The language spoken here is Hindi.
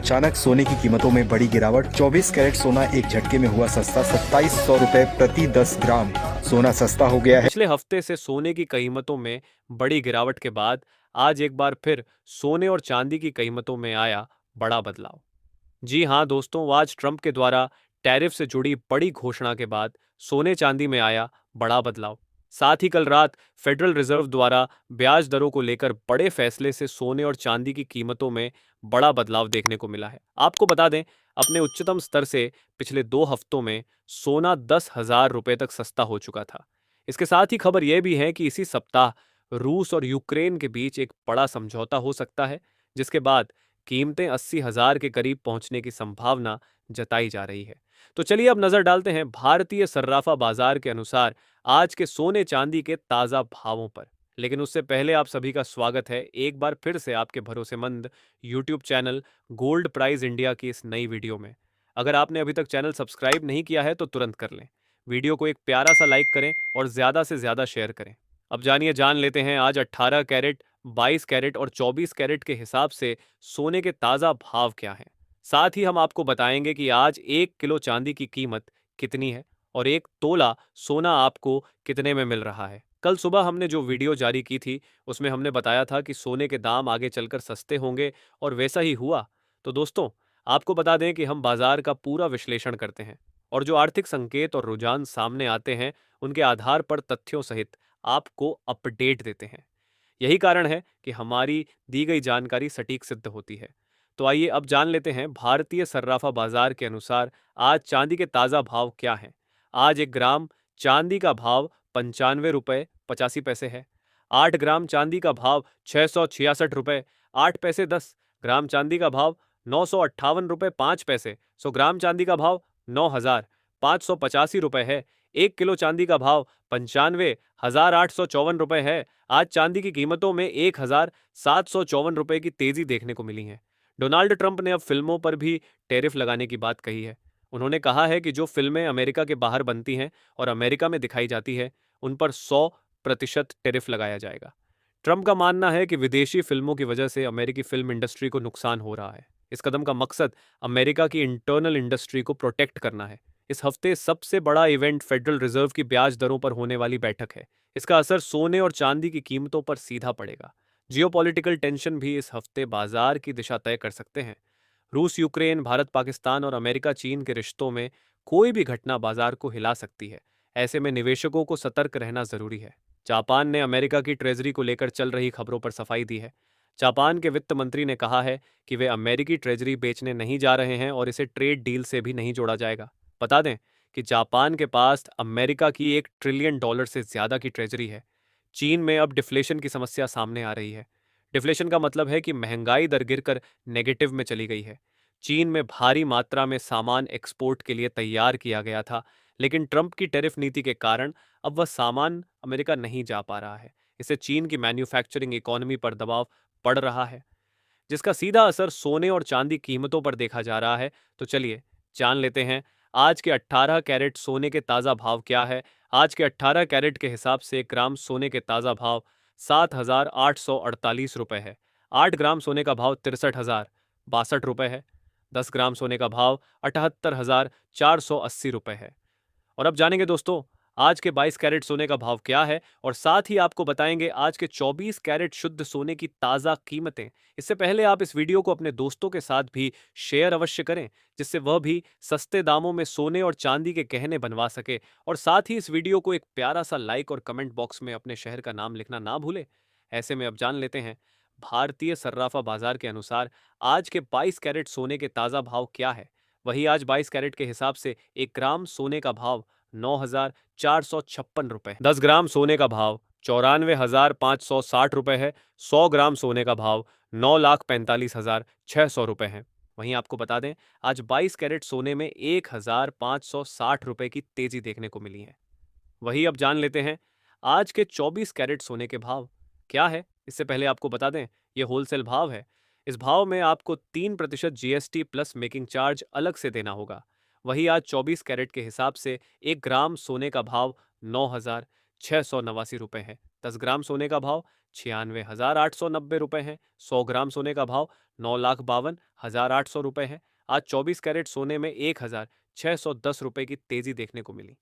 अचानक सोने की कीमतों में बड़ी गिरावट। 24 कैरेट सोना एक झटके में हुआ सस्ता। 2700 रुपए प्रति 10 ग्राम सोना सस्ता हो गया है। पिछले हफ्ते से सोने की कीमतों में बड़ी गिरावट के बाद आज एक बार फिर सोने और चांदी की कीमतों में आया बड़ा बदलाव। जी हां दोस्तों, आज ट्रंप के द्वारा टैरिफ से जुड़ी बड़ी घोषणा के बाद सोने चांदी में आया बड़ा बदलाव। साथ ही कल रात फेडरल रिजर्व द्वारा ब्याज दरों को लेकर बड़े फैसले से सोने और चांदी की कीमतों में बड़ा बदलाव देखने को मिला है। आपको बता दें, अपने उच्चतम स्तर से पिछले 2 हफ्तों में सोना 10,000 रुपए तक सस्ता हो चुका था। इसके साथ ही खबर यह भी है कि इसी सप्ताह रूस और यूक्रेन के बीच एक बड़ा समझौता हो सकता है, जिसके बाद कीमतें 80,000 के करीब पहुंचने की संभावना जताई जा रही है। तो चलिए अब नजर डालते हैं भारतीय सर्राफा बाजार के अनुसार आज के सोने चांदी के ताजा भावों पर। लेकिन उससे पहले आप सभी का स्वागत है एक बार फिर से आपके भरोसेमंद YouTube channel Gold Prize India की इस नई वीडियो में। अगर आपने अभी तक चैनल सब्सक्राइब नहीं किया है तो तुरंत कर लें। वीडियो को एक प्यारा सा लाइक करें और ज्यादा से ज्यादा शेयर करें। अब जान लेते हैं आज 18 कैरेट, 22 कैरेट और 24 कैरेट के हिसाब से सोने के ताजा भाव क्या हैं। साथ ही हम आपको बताएंगे कि आज 1 किलो चांदी की कीमत कितनी है और 1 तोला सोना आपको कितने में मिल रहा है। कल सुबह हमने जो वीडियो जारी की थी उसमें हमने बताया था कि सोने के दाम आगे चलकर सस्ते होंगे और वैसा ही हुआ। तो दोस्तों, आपको बता दें कि हम बाजार का पूरा विश्लेषण करते हैं और जो आर्थिक संकेत और रुझान सामने आते हैं उनके आधार पर तथ्यों सहित आपको अपडेट देते हैं। यही कारण है कि हमारी दी गई जानकारी सटीक सिद्ध होती है। तो आइए अब जान लेते हैं भारतीय सर्राफा बाजार के अनुसार आज चांदी के ताजा भाव क्या हैं। आज 1 ग्राम चांदी का भाव 95 रुपए 85 पैसे है। 8 ग्राम चांदी का भाव 666 रुपए 8 पैसे 10 ग्राम चांदी का भाव 958 रुपए 5 पैसे। 100 ग्राम चांदी का भाव 9,585 रुपए है। 1 किलो चांदी का भाव 95,854 रुपए है। आज चांदी की कीमतों में 1,754 रुपए की तेजी देखने को मिली है। डोनाल्ड ट्रंप ने अब फिल्मों पर भी टैरिफ लगाने की बात कही है। उन्होंने कहा है कि जो फिल्में अमेरिका के बाहर बनती हैं और अमेरिका में दिखाई जाती है उन पर 100% टैरिफ लगाया जाएगा। ट्रंप का मानना है कि विदेशी फिल्मों की वजह से अमेरिकी फिल्म इंडस्ट्री को नुकसान हो रहा है। इस कदम का मकसद अमेरिका की इंटरनल इंडस्ट्री को प्रोटेक्ट करना है। इस हफ्ते सबसे बड़ा इवेंट फेडरल रिजर्व की ब्याज दरों पर होने वाली बैठक है। इसका असर सोने और चांदी की कीमतों पर सीधा पड़ेगा। जियोपॉलिटिकल टेंशन भी इस हफ्ते बाजार की दिशा तय कर सकते हैं। रूस यूक्रेन, भारत पाकिस्तान और अमेरिका चीन के रिश्तों में कोई भी घटना बाजार को हिला सकती है। ऐसे में निवेशकों को सतर्क रहना जरूरी है। जापान ने अमेरिका की ट्रेजरी को लेकर चल रही खबरों पर सफाई दी है। जापान के वित्त मंत्री ने कहा है कि वे अमेरिकी ट्रेजरी बेचने नहीं जा रहे हैं और इसे ट्रेड डील से भी नहीं जोड़ा जाएगा। बता दें कि जापान के पास अमेरिका की $1 ट्रिलियन से ज्यादा की ट्रेजरी है। चीन में अब डिफ्लेशन की समस्या सामने आ रही है। डिफ्लेशन का मतलब है कि महंगाई दर गिरकर नेगेटिव में चली गई है। चीन में भारी मात्रा में सामान एक्सपोर्ट के लिए तैयार किया गया था, लेकिन ट्रंप की टैरिफ नीति के कारण अब वह सामान अमेरिका नहीं जा पा रहा है। इससे चीन की मैन्युफैक्चरिंग इकोनॉमी पर दबाव पड़ रहा है, जिसका सीधा असर सोने और चांदी कीमतों पर देखा जा रहा है। तो चलिए जान लेते हैं आज के 18 कैरेट सोने के ताज़ा भाव क्या है। आज के 18 कैरेट के हिसाब से 1 ग्राम सोने के ताज़ा भाव 7,848 रुपए है। 8 ग्राम सोने का भाव 63,062 रुपए है। 10 ग्राम सोने का भाव 78,480 रुपए है। और अब जानेंगे दोस्तों आज के 22 कैरेट सोने का भाव क्या है और साथ ही आपको बताएंगे आज के 24 कैरेट शुद्ध सोने की ताज़ा कीमतें। इससे पहले आप इस वीडियो को अपने दोस्तों के साथ भी शेयर अवश्य करें, जिससे वह भी सस्ते दामों में सोने और चांदी के गहने बनवा सके। और साथ ही इस वीडियो को एक प्यारा सा लाइक और कमेंट बॉक्स में अपने शहर का नाम लिखना ना भूलें। ऐसे में अब जान लेते हैं भारतीय सर्राफा बाजार के अनुसार आज के 22 कैरेट सोने के ताज़ा भाव क्या है। वही आज 22 कैरेट के हिसाब से 1 ग्राम सोने का भाव 9,456 रुपए है। 10 ग्राम सोने का भाव 94,560 रुपए है। 100 ग्राम सोने का भाव 9,45,600 रुपए है। वहीं आपको बता दें आज 22 कैरेट सोने में 1,560 रुपए की तेजी देखने को मिली है। वही अब जान लेते हैं आज के 24 कैरेट सोने के भाव क्या है। इससे पहले आपको बता दें यह होलसेल भाव है। इस भाव में आपको 3% जीएसटी प्लस मेकिंग चार्ज अलग से देना होगा। वही आज 24 कैरेट के हिसाब से 1 ग्राम सोने का भाव 9,689 रुपए है। 10 ग्राम सोने का भाव 96,890 रुपए है। 100 ग्राम सोने का भाव 1,800 रुपए है। आज 24 कैरेट सोने में 1,610 रुपए की तेजी देखने को मिली।